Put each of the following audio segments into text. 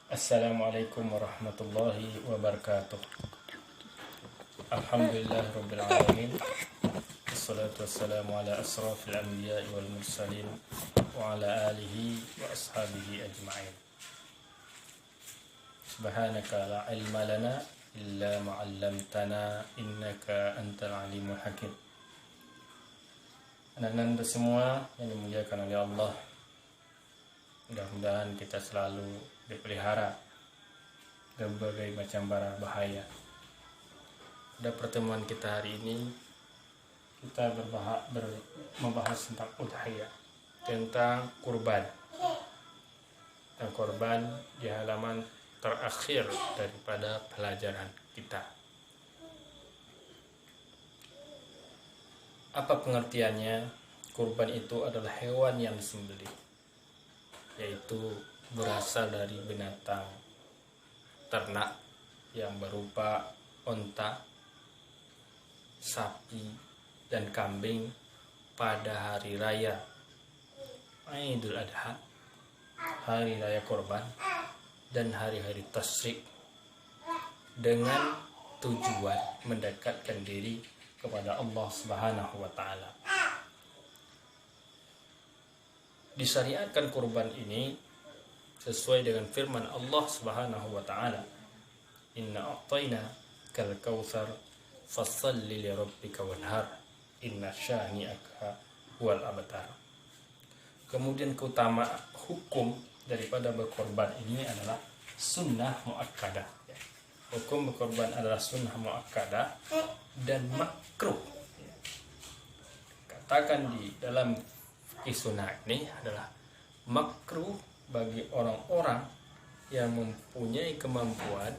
Assalamualaikum warahmatullahi wabarakatuh. Alhamdulillahirabbil alamin. Wassalatu wassalamu ala asrafil anbiya'i wal mursalin wa ala alihi wa ashabihi ajma'in. Subhanaka la ilma lana illa ma 'allamtana innaka antal alimul hakim. Anak-anak semua yang dimuliakan oleh Allah, mudah-mudahan kita selalu dipelihara dari berbagai macam bara bahaya. Pada pertemuan kita hari ini kita membahas tentang udhiyah, tentang kurban. Dan kurban di halaman terakhir daripada pelajaran kita. Apa pengertiannya? Kurban itu adalah hewan yang disembelih, yaitu berasal dari binatang ternak yang berupa onta, sapi, dan kambing pada hari raya Idul Adha, hari raya kurban, dan hari-hari tasyrik, dengan tujuan mendekatkan diri kepada Allah Subhanahu wa Ta'ala. Disyariatkan kurban ini sesuai dengan firman Allah Subhanahu wa Ta'ala, Inna a'tayna kal kautsar fassalli li rabbika wanhar inna syani'aka huwal abtar. Kemudian keutamaan hukum daripada berkorban ini adalah sunnah muakkadah. Hukum berkorban adalah sunnah muakkadah dan makruh. Katakan di dalam fikih sunnah ini adalah makruh bagi orang-orang yang mempunyai kemampuan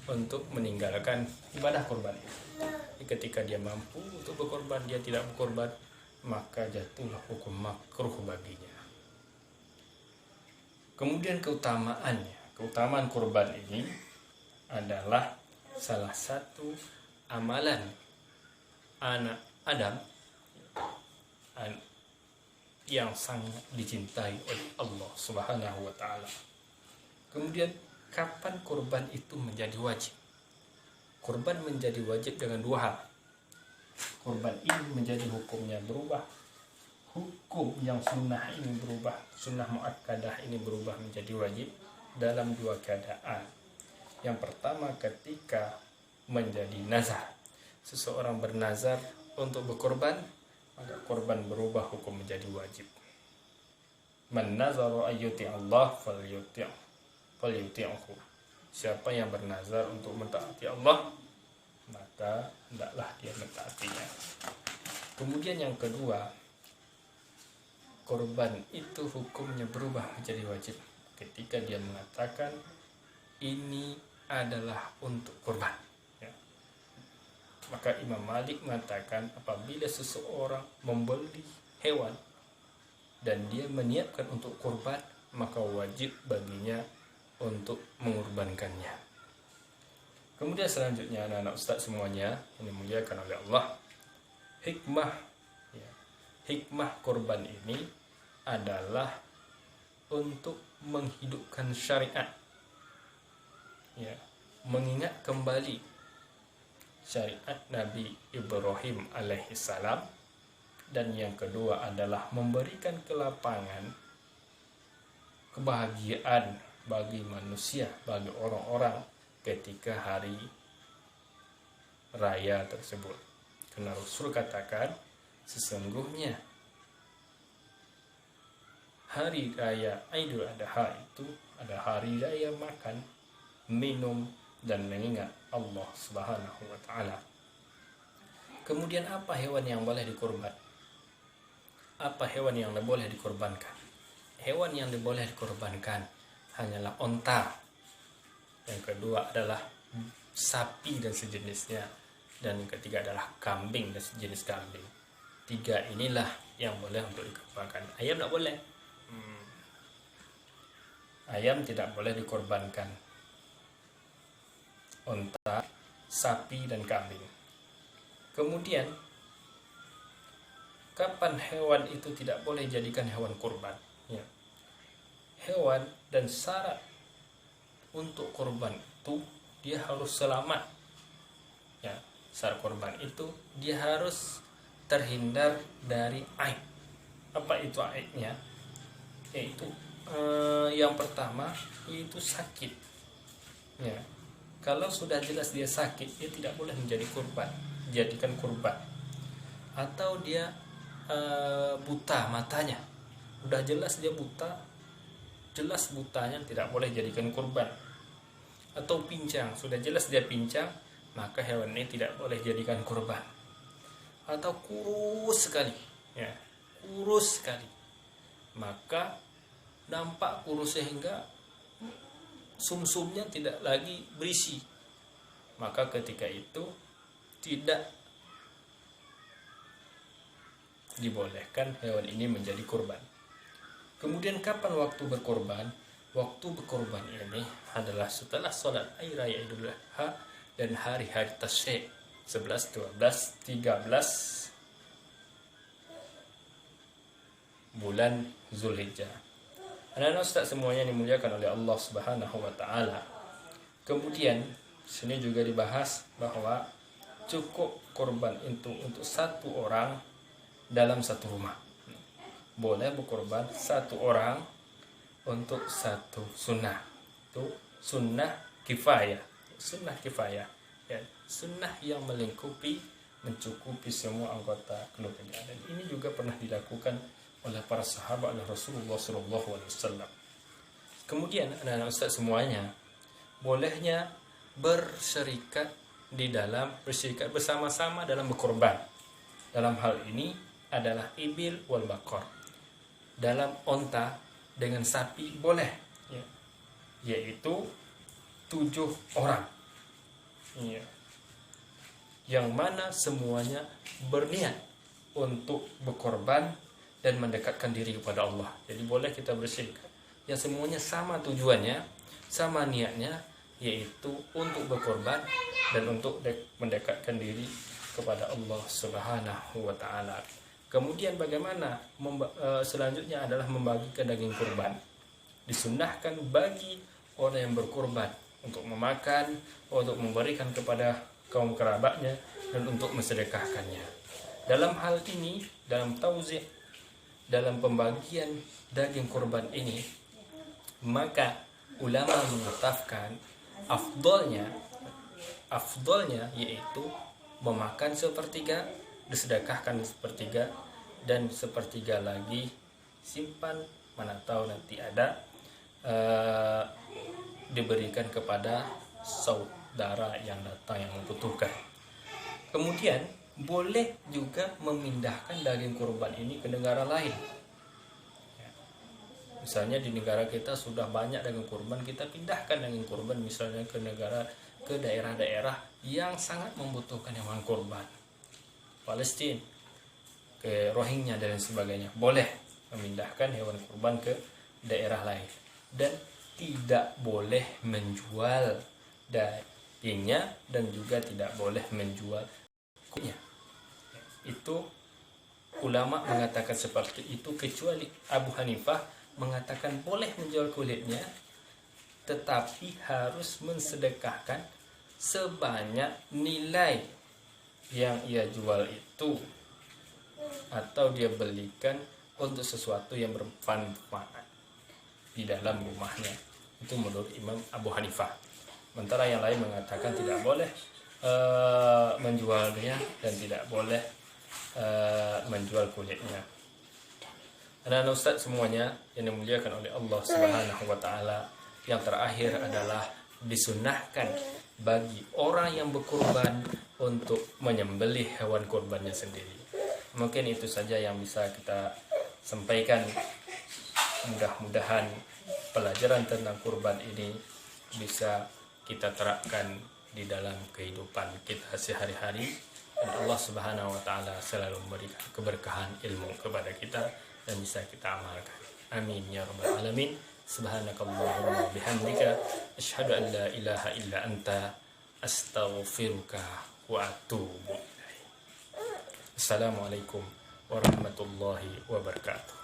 untuk meninggalkan ibadah kurban. Ketika dia mampu untuk berkorban, dia tidak berkorban, maka jatuhlah hukum makruh baginya. Kemudian keutamaan kurban ini adalah salah satu amalan anak Adam yang sangat dicintai oleh Allah Subhanahu wa Ta'ala. Kemudian kapan kurban itu menjadi wajib? Kurban menjadi wajib dengan dua hal. Kurban ini menjadi hukumnya berubah. Hukum yang sunnah ini berubah, sunnah muakkadah ini berubah menjadi wajib dalam dua keadaan. Yang pertama, ketika menjadi nazar. Seseorang bernazar untuk berkorban, maka korban berubah hukum menjadi wajib. Man nazara ayyuti Allah falyuti'hu. Siapa yang bernazar untuk mentaati Allah, maka hendaklah dia mentaatinya. Kemudian yang kedua, korban itu hukumnya berubah menjadi wajib ketika dia mengatakan ini adalah untuk korban. Maka Imam Malik mengatakan apabila seseorang membeli hewan dan dia menyiapkan untuk kurban, maka wajib baginya untuk mengorbankannya. Kemudian selanjutnya anak-anak ustaz semuanya yang dimuliakan oleh Allah, hikmah kurban ini adalah untuk menghidupkan syariat, mengingat kembali syariat Nabi Ibrahim alaihissalam, dan yang kedua adalah memberikan kelapangan kebahagiaan bagi manusia, bagi orang-orang ketika hari raya tersebut. Karena Rasul katakan sesungguhnya hari raya Idul Adha itu ada hari raya makan, minum, dan mengingat Allah Subhanahu wa Ta'ala. Kemudian apa hewan yang boleh dikorban? Apa hewan yang boleh dikorbankan? Hewan yang boleh dikorbankan hanyalah onta. Yang kedua adalah sapi dan sejenisnya. Dan yang ketiga adalah kambing dan sejenis kambing. Tiga inilah yang boleh untuk dikorbankan. Ayam tidak boleh. Ayam tidak boleh dikorbankan. Onta, sapi, dan kambing. Kemudian, kapan hewan itu tidak boleh jadikan hewan kurban? Hewan dan syarat untuk korban itu dia harus selamat. Ya, saat korban itu dia harus terhindar dari aib. Apa itu aibnya? Yaitu yang pertama yaitu sakit. Ya, kalau sudah jelas dia sakit, dia tidak boleh menjadi korban, jadikan korban. Atau dia buta matanya, udah jelas dia buta, jelas butanya, tidak boleh jadikan korban. Atau pincang, sudah jelas dia pincang, maka hewan ini tidak boleh jadikan korban. Atau kurus sekali, ya, kurus sekali, maka nampak kurus sehingga sumsumnya tidak lagi berisi, maka ketika itu tidak dibolehkan hewan ini menjadi kurban. Kemudian kapan waktu berkorban? Waktu berkorban ini adalah setelah sholat Hari Raya Idul Adha dan hari-hari tasyrik 11, 12, 13 bulan Zulhijjah. Anak-anak Ustaz semuanya dimuliakan oleh Allah Subhanahu wa taala. Kemudian sini juga dibahas bahwa cukup korban itu untuk satu orang dalam satu rumah. Boleh berkorban satu orang untuk satu sunnah. Itu sunnah kifayah. Sunnah kifayah, ya, sunnah yang mencukupi semua anggota keluarga. Dan ini juga pernah dilakukan oleh para sahabat Rasulullah SAW. Kemudian anak-anak Ustaz semuanya, bolehnya berserikat bersama-sama dalam berkorban. Dalam hal ini adalah ibil wal bakor. Dalam onta dengan sapi boleh, ya, yaitu 7 orang, ya, yang mana semuanya berniat untuk berkorban dan mendekatkan diri kepada Allah. Jadi boleh kita berserikat, ya, semuanya sama tujuannya, sama niatnya, yaitu untuk berkorban dan untuk mendekatkan diri kepada Allah Subhanahu wa taala. Kemudian bagaimana selanjutnya adalah membagikan daging kurban. Disunnahkan bagi orang yang berkorban untuk memakan, untuk memberikan kepada kaum kerabatnya, dan untuk mensedekahkannya. Dalam hal ini, dalam tauzi', dalam pembagian daging kurban ini, maka ulama menetapkan afdolnya yaitu memakan sepertiga, disedekahkan sepertiga, dan sepertiga lagi simpan, mana tahu nanti ada diberikan kepada saudara yang datang yang membutuhkan. Kemudian boleh juga memindahkan daging kurban ini ke negara lain. Misalnya di negara kita sudah banyak daging kurban, kita pindahkan daging kurban misalnya ke daerah-daerah yang sangat membutuhkan hewan kurban. Palestina, ke Rohingya dan sebagainya, boleh memindahkan hewan kurban ke daerah lain, dan tidak boleh menjual dagingnya dan juga tidak boleh menjual kulitnya. Itu ulama mengatakan seperti itu, kecuali Abu Hanifah mengatakan boleh menjual kulitnya, tetapi harus mensedekahkan sebanyak nilai yang ia jual itu, atau dia belikan untuk sesuatu yang bermanfaat di dalam rumahnya. Itu menurut Imam Abu Hanifah. Sementara yang lain mengatakan tidak boleh menjualnya dan tidak boleh menjual kulitnya. Anak-anak Ustaz semuanya yang dimuliakan oleh Allah Subhanahu wa taala, yang terakhir adalah disunnahkan bagi orang yang berkurban untuk menyembelih hewan kurbannya sendiri. Mungkin itu saja yang bisa kita sampaikan. Mudah-mudahan pelajaran tentang kurban ini bisa kita terapkan di dalam kehidupan kita sehari-hari, dan Allah Subhanahu wa taala selalu memberikan keberkahan ilmu kepada kita dan bisa kita amalkan. Amin ya rabbal alamin. Subhanakallahumma bihamdika asyhadu an la ilaha illa anta astaghfiruka wa atubu ilaik. Assalamualaikum warahmatullahi wabarakatuh.